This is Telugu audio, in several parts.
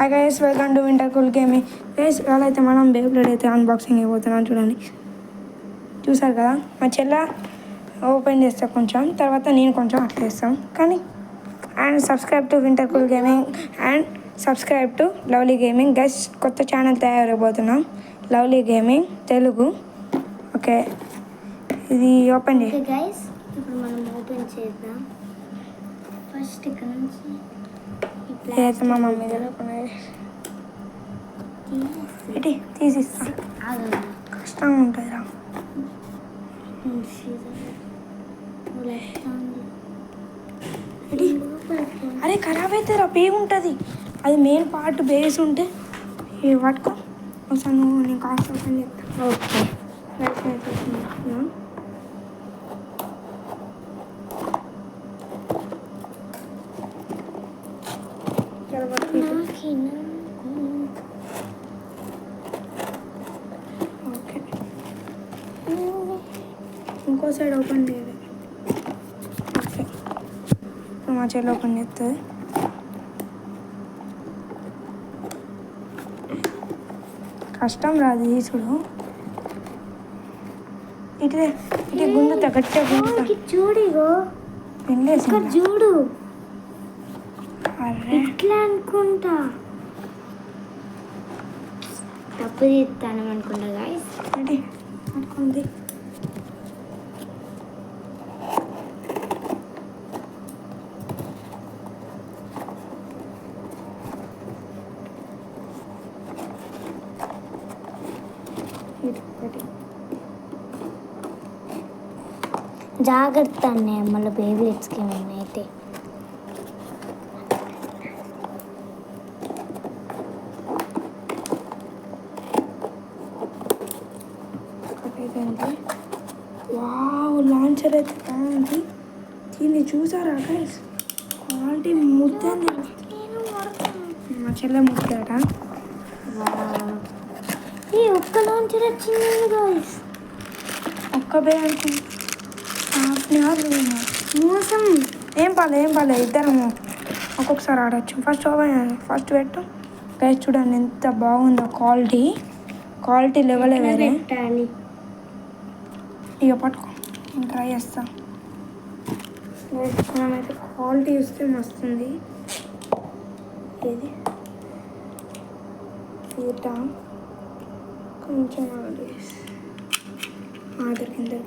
Hi guys, welcome to winter cool gaming. Guys ఇవాళ అయితే మనం బేబ్లేడ్ అయితే అన్బాక్సింగ్ అయిపోతున్నాం. చూడండి, చూసారు కదా. మా చెల్ల ఓపెన్ చేస్తా కొంచెం, తర్వాత నేను కొంచెం అట్లా చేస్తాం. కానీ and subscribe to winter cool gaming and subscribe to lovely gaming. Guys కొత్త ఛానల్ తయారైపోతున్నాం, లవ్లీ గేమింగ్ తెలుగు. ఓకే, ఇది ఓపెన్ చేయి గైస్. ఇప్పుడు మనం ఓపెన్ చేద్దాం. ఫస్ట్ ఇక్కడ నుంచి అయితే మా మమ్మీ తీసిస్తా. కష్టంగా ఉంటుంది రా. అరే ఖరాబ్ అయితే రా, బే ఉంటుంది. అది మెయిన్ పార్ట్ బేస్ ఉంటే పట్టుకో. ఒకసారి నువ్వు నేను కాస్ట్ ఓపెన్ చేస్తా. ఓకే, ఓకే, ఇంకో సైడ్ ఓపెన్ చేయాలి. ఓకే, ఇప్పుడు మా చెల్లి ఓపెన్ చేస్తుంది. కష్టం రాదు తీసుడు. ఇటే ఇటే గుందుతా, గట్టిగా గుందుతా. చూడిగో పిండేసి చూడు. ఇట్లా అనుకుంటా తప్పు తీస్తాను అనుకుంటా గాయస్. అంటే అనుకుంది. జాగ్రత్త అన్నయ్య, మళ్ళీ బేబ్లెట్స్కి ఏమైనా అయితే. వావ్, లాంచర్ అయితే బాగుంది. దీన్ని చూసారా గైస్, క్వాలిటీ ముద్దంది. మా చెల్లె ముద్దాట. ఈ ఒక్క లాంచర్ వచ్చింది గైస్. ఒక్క బే అనుకుంది. మోసం. ఏం పాలే ఇద్దరము ఒక్కొక్కసారి ఆడచ్చు. ఫస్ట్ పెట్టు గైస్. చూడండి ఎంత బాగుందో క్వాలిటీ లెవెల్ వేరే. ఇక పట్టుకో, నేను ట్రై చేస్తా. మనమైతే క్వాలిటీ చూస్తే మస్తుంది. ఇది తీటా కొంచెం దొరికింది.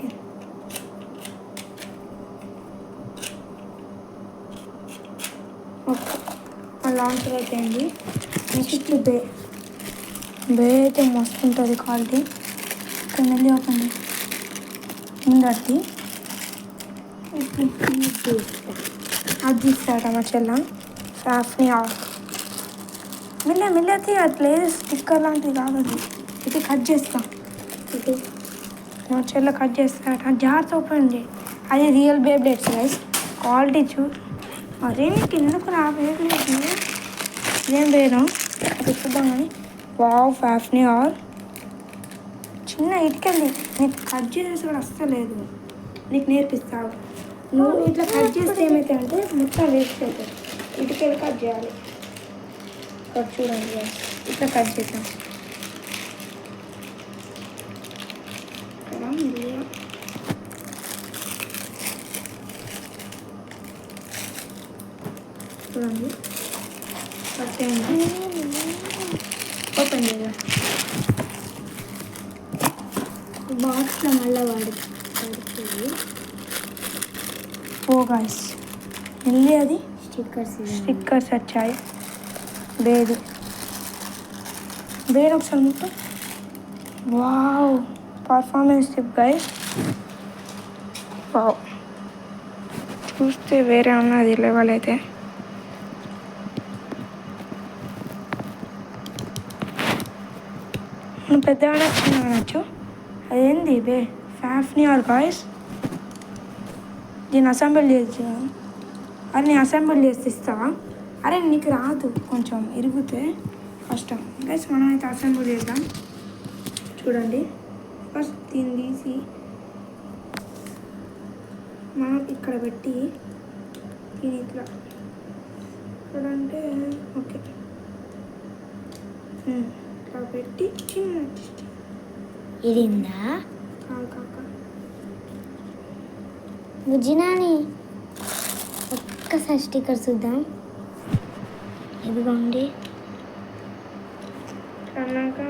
ఓకే, లాంచర్ అయిపోయింది. నెక్స్ట్ బే అయితే మస్తు ఉంటుంది క్వాలిటీ. ఇక్కడ వెళ్ళి ఓపెన్ ముందటి అది ఇస్తాట మా చెల్ల. సాఫ్ని ఆఫ్ మిల్లతి అట్లా స్టిక్కర్ లాంటిది కాదు అది. ఇది కట్ చేస్తా. ఇది మా చెల్ల కట్ చేస్తాట. జార్స్ ఓపెన్ చేయి. అది రియల్ బేబ్లెట్స్ గైస్. క్వాలిటీ అరే కిందకు రా. బేబ్లెట్ ఏం వేరు అది చూద్దాం. కానీ వావ్, ఫ్యాఫ్ని ఆర్ చిన్న ఇటుకెళ్ళి నీకు కట్ చేసేసి కూడా వస్తలేదు. నీకు నేర్పిస్తావు. నువ్వు ఇట్లా కట్ చేస్తే ఏమైతే అంటే మొత్తం వేస్ట్ అవుతుంది. ఇటుకెళ్ళి కట్ చేయాలి. కట్ చూడండి, ఇట్లా కట్ చేద్దాం. చూడండి, కట్ అయింది. ఓపెన్ చేద్దాం. బాక్స్లో మళ్ళీ వాడుతుంది. ఓ గాయ్స్, మళ్ళీ అది స్టిక్కర్స్ వచ్చాయి. బేది ఒకసారి మొత్తం. Wow, performance tip guys. Wow, చూస్తే వేరే ఉన్నది లెవెల్ అయితే. మనం పెద్దవాళ్ళ చిన్న అనొచ్చు. అదేంది బే ఫ్యాఫ్ని ఆర్ గాయ్స్. దీన్ని అసెంబుల్ చేసి అది నేను అసెంబుల్ చేసి ఇస్తావా? అరే నీకు రాదు, కొంచెం ఇరిగితే కష్టం గైస్. మనమైతే అసెంబుల్ చేద్దాం. చూడండి, ఫస్ట్ దీన్ని తీసి మనం ఇక్కడ పెట్టి దీని ఇట్లా చూడంటే ఓకే. ఇక్కడ పెట్టి చిన్న ఇదిందా కాక బుజ్జినాని ఒక్కసారి స్టిక్కర్ చూద్దాం. ఇదిగోండి. అన్నాక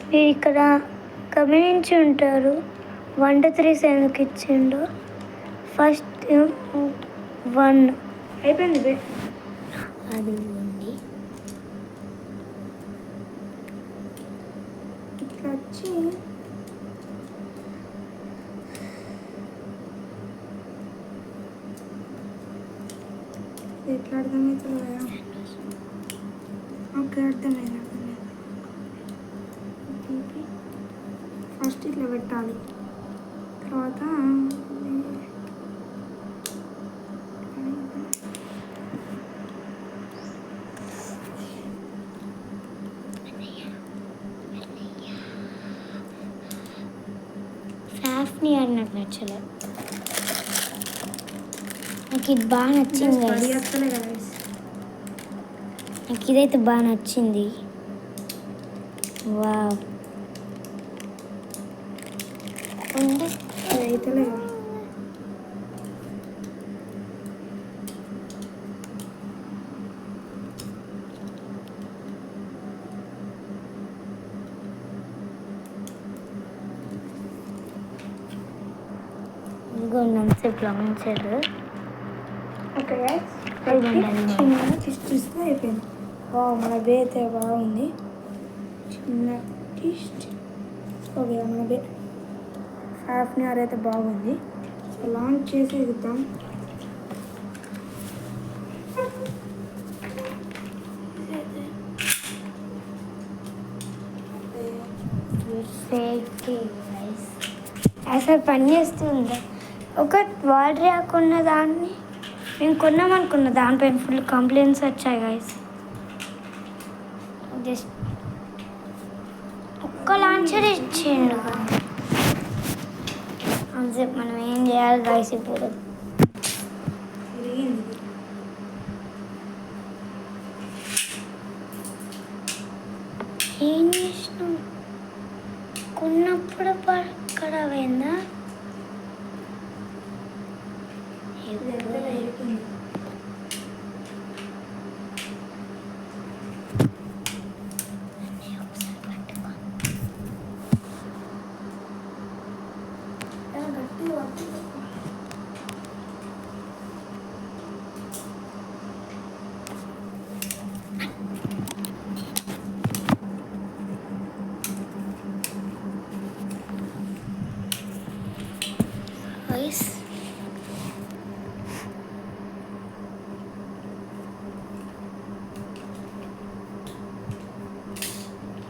మీరు ఇక్కడ గమనించి ఉంటారు 1 to 3 ఎందుకు ఇచ్చిండు. ఫస్ట్ 1 అయిపోయింది బే. అది ఉంది. ఇట్లా వచ్చి ఎట్లా అర్థమవుతుంది కదా. ఓకే అర్థమైంది. ఫస్ట్ ఇట్లా పెట్టాలి, తర్వాత ఫ్యాఫ్ని అని నాకు నచ్చలేదు. నాకు ఇది బాగా నచ్చింది guys. వస్తలే కదా. నాకు ఇదైతే బాగా నచ్చింది. వావ్. అది అయితలే కదా. ఇదిగో నన్సేపు గమనించాడు. ఓకే గైస్, అయిపోయింది. చిన్నగా చూస్తే అయిపోయింది. మన బే అయితే బాగుంది. చిన్న టిస్ట్. ఓకే మన బే హాఫ్ అన్ అవర్ అయితే బాగుంది. సో లాంచ్ చేసి ఎగుతాం. అసలు పని చేస్తుంది. ఒక వాటర్ రాకున్న దాన్ని మేము కొన్నామనుకున్న దానిపైన ఫుల్ కంప్లైంట్స్ వచ్చాయి గైస్. జస్ట్ ఒక్క లాంచర్ ఇచ్చిండు. అంతసేపు మనం ఏం చేయాలి గైస్? ఇప్పుడు విరిగింది. ఏం చేసినాం? కొన్నప్పుడు అక్కడ పోయిందా? గైస్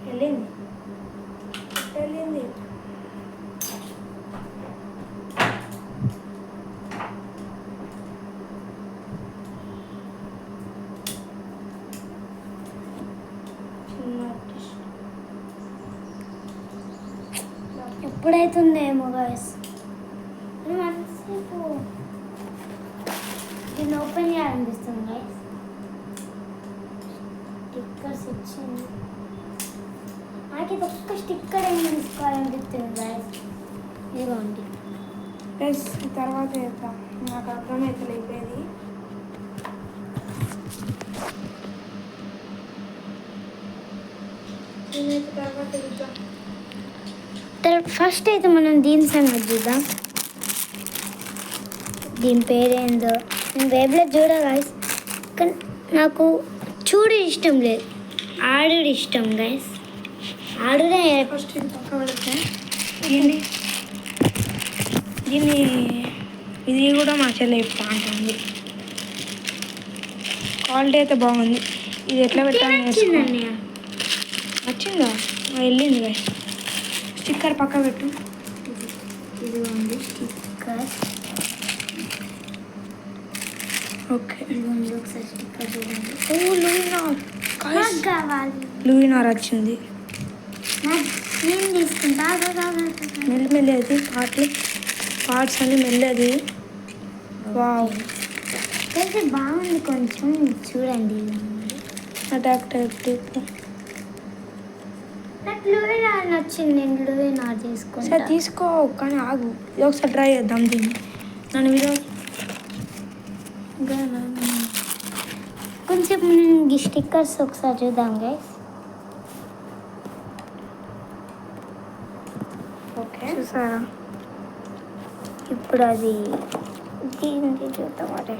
వెళ్ళింది. ఎప్పుడైతుందేమో గైస్. మనసేపు దీన్ని ఓపెన్ చేయాలనిపిస్తుంది గైస్. స్టిక్కర్స్ ఇచ్చింది. నాకు ఇది ఒక్క స్టిక్కర్ ఏమి తీసుకోవాలనిపిస్తుంది గైస్. ఇదిగోండి. ప్లస్ తర్వాత చేద్దాం. నాకు అర్థమైతలేకపోయేది. తర్వాత చూద్దాం. ఫస్ట్ అయితే మనం దీని సంగతి చూద్దాం. దీని పేరేందో నేను వేబ్లో చూడ గైస్. కానీ నాకు చూడు ఇష్టం లేదు, ఆడుడు ఇష్టం గైస్. ఆడుడే ఫస్ట్ ఇది పక్క పెడితే దీన్ని దీన్ని ఇది కూడా మా చెల్లె చెప్తా అంటుంది. క్వాలిటీ అయితే బాగుంది. ఇది ఎట్లా పెట్టాలి నచ్చిందన్నయ్య. వచ్చిందా? వెళ్ళింది గైస్. స్టిక్కర్ పక్క పెట్టు. ఇదిగోండి స్టిక్కర్. ఓకే. ఇదిగోండి ఒకసారి స్టిక్కర్ చూడండి. ఓ లూయినార్. నాకు కావాలి. లూయినార్ వచ్చింది. నేను తీసుకుంటా. మెల్లి అది పార్ట్స్ అన్ని మెల్లది. వావ్, తెలిసి బాగుంది. కొంచెం చూడండి. Attack type tip. నాకు లూవే నార్ నచ్చింది, నేను లూవే నార్ సరే తీసుకుంటా. తీసుకో, కానీ ఆగు, ఇది ఒకసారి ట్రై చేద్దాం దీన్ని. నన్ను వీడియో కొంచెం నేను ఈ స్టిక్కర్స్ ఒకసారి చూద్దాం గైస్. ఓకే చూసారా? ఇప్పుడు అది దీనికి చూద్దాం. అరే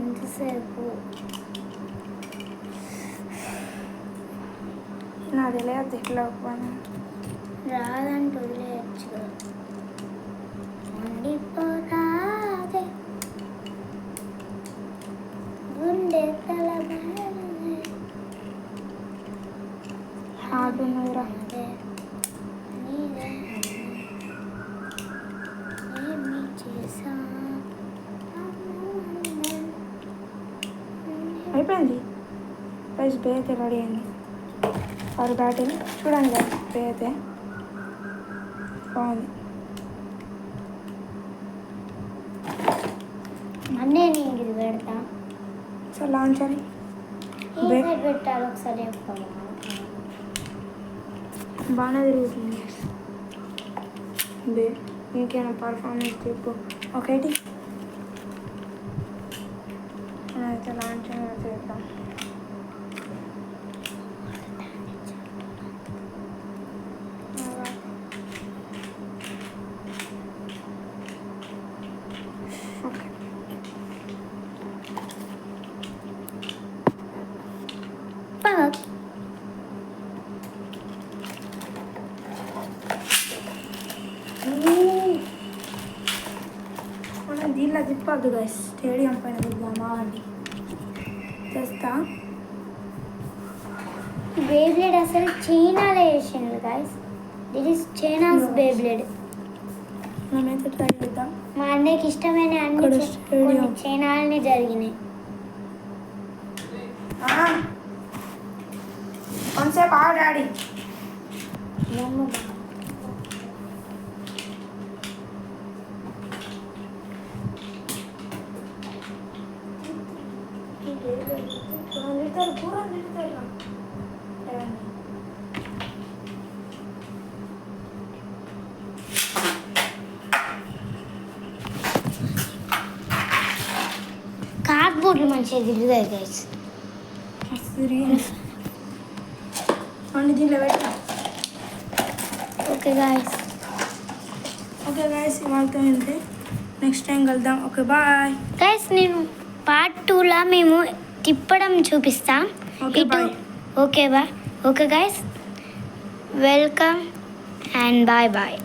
ఎంతసేపు నాకు తెలియదు ఎట్లా పని. రాదంటూ వదిలేయచ్చు. ఉండిపోరాదే గుండె తలబాదే. ఆడున్నదిరా. నీదే ఏమి చేసా అయిపోయింది ప్రైస్ బే అయితే రెడీ అయింది. వారి బ్యాటింగ్ చూడండి guys, బే అయితే బాగుంది. అన్నీ నేను ఇది పెడతా. సో లాంచ్ అని ఏ బే సైడ్ పెట్టాలి ఒకసారి చెప్పాలి. బాగానే తిరుగుతుంది guys. బే ఇంకేమైనా పర్ఫార్మెన్స్ చెప్పు. ఒకటి అయితే లాంచ్ చేద్దాం. ఓకే పక్ మనం దీనిలో తిప్పద్దు గైస్, స్టేడియం పైన తిప్పామా అండి చేస్తా. బేబ్లేడ్ అసలు చైనాలో వేసిండు guys. This is China's Beyblade. మనమైతే ట్రై చేద్దాం. మా అన్నయ్యకి ఇష్టమైన అన్ని ఇక్కడ స్టేడియం. కొన్ని చైనాలనే జరిగినాయి. కొంతసేపు ఆవు డాడీ. కార్డ్బోర్డ్లు మంచిగా తిరుగుతాయి గైస్. అన్ని దీంట్లో పెట్టా. Okay guys. ఓకే గైస్, ఇవాళతో ఇంతే. నెక్స్ట్ టైం కలుద్దాం. ఓకే బాయ్ గైస్ నేను పార్ట్ 2లో మేము తిప్పడం చూపిస్తాం. Okay bye. Okay bye. Okay guys, welcome and bye bye.